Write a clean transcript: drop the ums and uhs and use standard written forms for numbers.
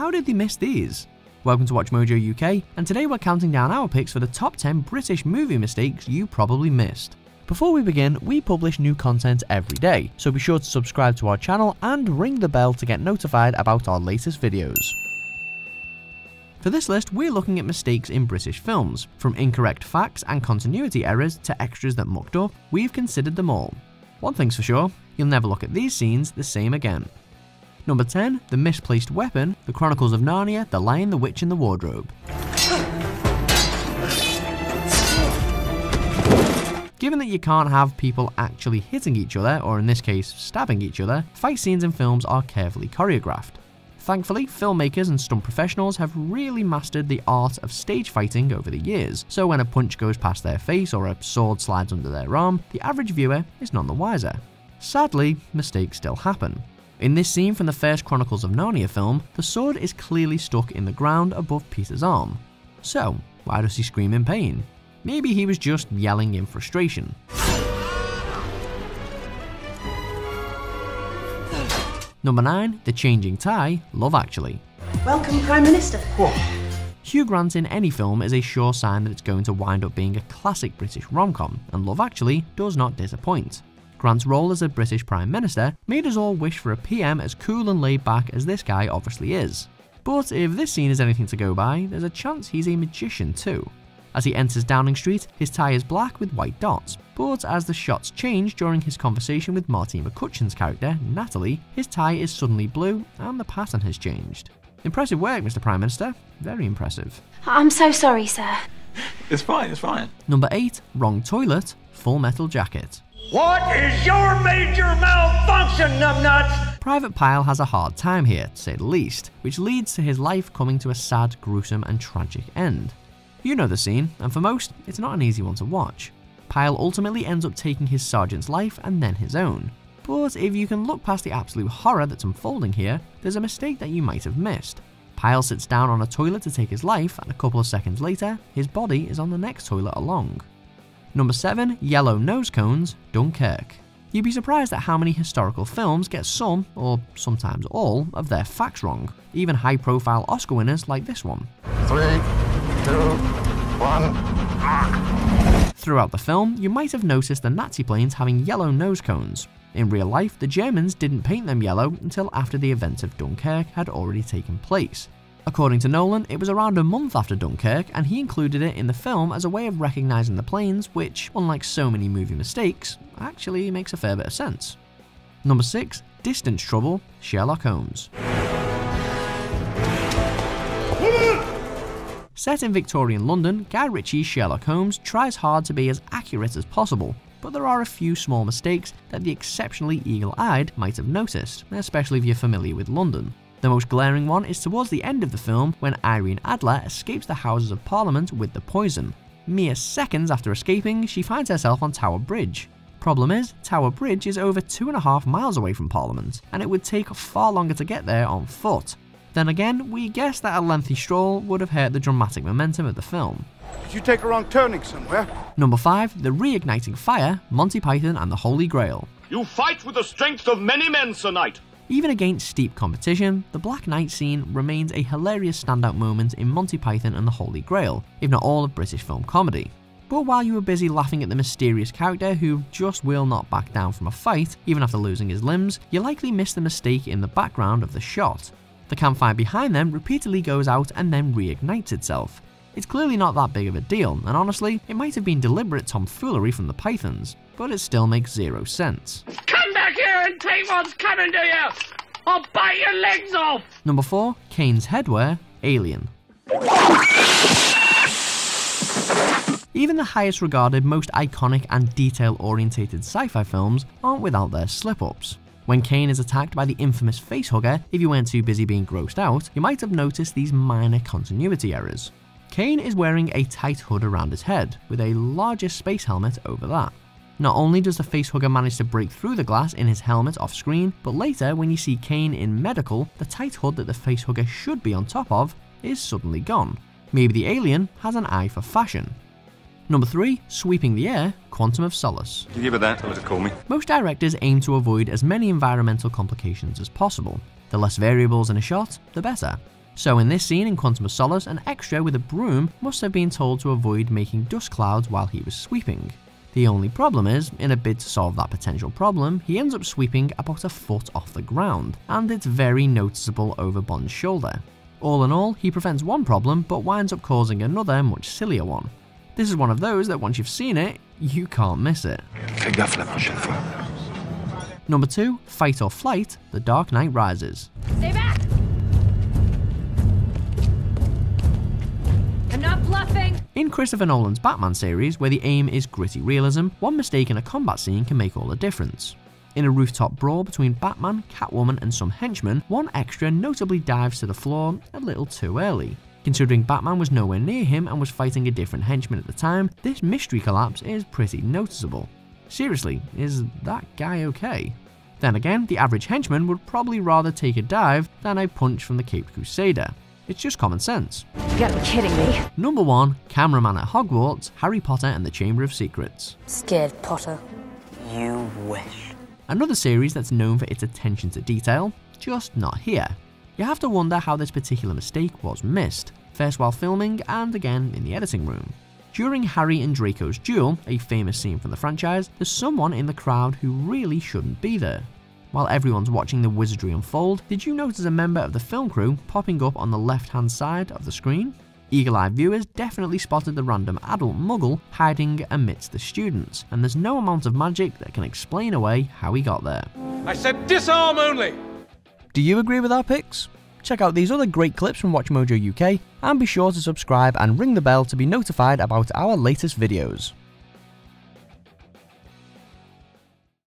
how did they miss these? Welcome to Watch Mojo UK, and today we're counting down our picks for the top 10 British movie mistakes you probably missed. Before we begin, we publish new content every day, so be sure to subscribe to our channel and ring the bell to get notified about our latest videos. For this list, we're looking at mistakes in British films. From incorrect facts and continuity errors to extras that mucked up, we've considered them all. One thing's for sure, you'll never look at these scenes the same again. Number 10, The Misplaced Weapon, The Chronicles of Narnia, The Lion, the Witch and the Wardrobe. Given that you can't have people actually hitting each other, or in this case, stabbing each other, fight scenes in films are carefully choreographed. Thankfully, filmmakers and stunt professionals have really mastered the art of stage fighting over the years, so when a punch goes past their face or a sword slides under their arm, the average viewer is none the wiser. Sadly, mistakes still happen. In this scene from the first Chronicles of Narnia film, the sword is clearly stuck in the ground above Peter's arm. So, why does he scream in pain? Maybe he was just yelling in frustration. Number 9, The Changing Tie, Love Actually. Welcome, Prime Minister. Whoa. Hugh Grant in any film is a sure sign that it's going to wind up being a classic British rom-com, and Love Actually does not disappoint. Grant's role as a British Prime Minister made us all wish for a PM as cool and laid back as this guy obviously is. But if this scene is anything to go by, there's a chance he's a magician too. As he enters Downing Street, his tie is black with white dots, but as the shots change during his conversation with Martine McCutcheon's character, Natalie, his tie is suddenly blue and the pattern has changed. Impressive work, Mr. Prime Minister. Very impressive. I'm so sorry, sir. It's fine, it's fine. Number 8, Wrong Toilet, Full Metal Jacket. What is your major malfunction, numbnuts? Private Pyle has a hard time here, to say the least, which leads to his life coming to a sad, gruesome and tragic end. You know the scene, and for most, it's not an easy one to watch. Pyle ultimately ends up taking his sergeant's life and then his own. But if you can look past the absolute horror that's unfolding here, there's a mistake that you might have missed. Pyle sits down on a toilet to take his life, and a couple of seconds later, his body is on the next toilet along. Number 7, Yellow Nose Cones, Dunkirk. You'd be surprised at how many historical films get some, or sometimes all, of their facts wrong. Even high-profile Oscar winners like this one. 3, 2, 1, mark. Throughout the film, you might have noticed the Nazi planes having yellow nose cones. In real life, the Germans didn't paint them yellow until after the events of Dunkirk had already taken place. According to Nolan, it was around a month after Dunkirk, and he included it in the film as a way of recognizing the planes, which, unlike so many movie mistakes, actually makes a fair bit of sense. Number 6, Distance Trouble, Sherlock Holmes. Set in Victorian London, Guy Ritchie's Sherlock Holmes tries hard to be as accurate as possible, but there are a few small mistakes that the exceptionally eagle-eyed might have noticed, especially if you're familiar with London. The most glaring one is towards the end of the film when Irene Adler escapes the Houses of Parliament with the poison. Mere seconds after escaping, she finds herself on Tower Bridge. Problem is, Tower Bridge is over 2.5 miles away from Parliament, and it would take far longer to get there on foot. Then again, we guess that a lengthy stroll would have hurt the dramatic momentum of the film. Did you take a wrong turning somewhere? Number 5, The Reigniting Fire, Monty Python and the Holy Grail. You fight with the strength of many men, Sir Knight. Even against steep competition, the Black Knight scene remains a hilarious standout moment in Monty Python and the Holy Grail, if not all of British film comedy. But while you were busy laughing at the mysterious character who just will not back down from a fight, even after losing his limbs, you likely missed the mistake in the background of the shot. The campfire behind them repeatedly goes out and then reignites itself. It's clearly not that big of a deal, and honestly, it might have been deliberate tomfoolery from the Pythons, but it still makes zero sense. Come back here and take what's coming to you! I'll bite your legs off! Number 4, Kane's Headwear, Alien. Even the highest regarded, most iconic and detail-orientated sci-fi films aren't without their slip-ups. When Kane is attacked by the infamous facehugger, if you weren't too busy being grossed out, you might have noticed these minor continuity errors. Kane is wearing a tight hood around his head, with a larger space helmet over that. Not only does the facehugger manage to break through the glass in his helmet off screen, but later when you see Kane in medical, the tight hood that the facehugger should be on top of is suddenly gone. Maybe the alien has an eye for fashion. Number 3, Sweeping the Air, Quantum of Solace. Can you give her that, or to call me? Most directors aim to avoid as many environmental complications as possible. The less variables in a shot, the better. So in this scene in Quantum of Solace, an extra with a broom must have been told to avoid making dust clouds while he was sweeping. The only problem is, in a bid to solve that potential problem, he ends up sweeping about a foot off the ground, and it's very noticeable over Bond's shoulder. All in all, he prevents one problem but winds up causing another much sillier one. This is one of those that once you've seen it, you can't miss it. Take that for the motion. Number 2, Fight or Flight, The Dark Knight Rises. Stay back! I'm not bluffing! In Christopher Nolan's Batman series, where the aim is gritty realism, one mistake in a combat scene can make all the difference. In a rooftop brawl between Batman, Catwoman and some henchmen, one extra notably dives to the floor a little too early. Considering Batman was nowhere near him and was fighting a different henchman at the time, this mystery collapse is pretty noticeable. Seriously, is that guy okay? Then again, the average henchman would probably rather take a dive than a punch from the Caped Crusader. It's just common sense. You gotta be kidding me. Number 1, Cameraman at Hogwarts, Harry Potter and the Chamber of Secrets. Scared Potter. You wish. Another series that's known for its attention to detail, just not here. You have to wonder how this particular mistake was missed, first while filming and again in the editing room. During Harry and Draco's duel, a famous scene from the franchise, there's someone in the crowd who really shouldn't be there. While everyone's watching the wizardry unfold, did you notice a member of the film crew popping up on the left-hand side of the screen? Eagle-eyed viewers definitely spotted the random adult muggle hiding amidst the students, and there's no amount of magic that can explain away how he got there. I said disarm only! Do you agree with our picks? Check out these other great clips from WatchMojo UK, and be sure to subscribe and ring the bell to be notified about our latest videos.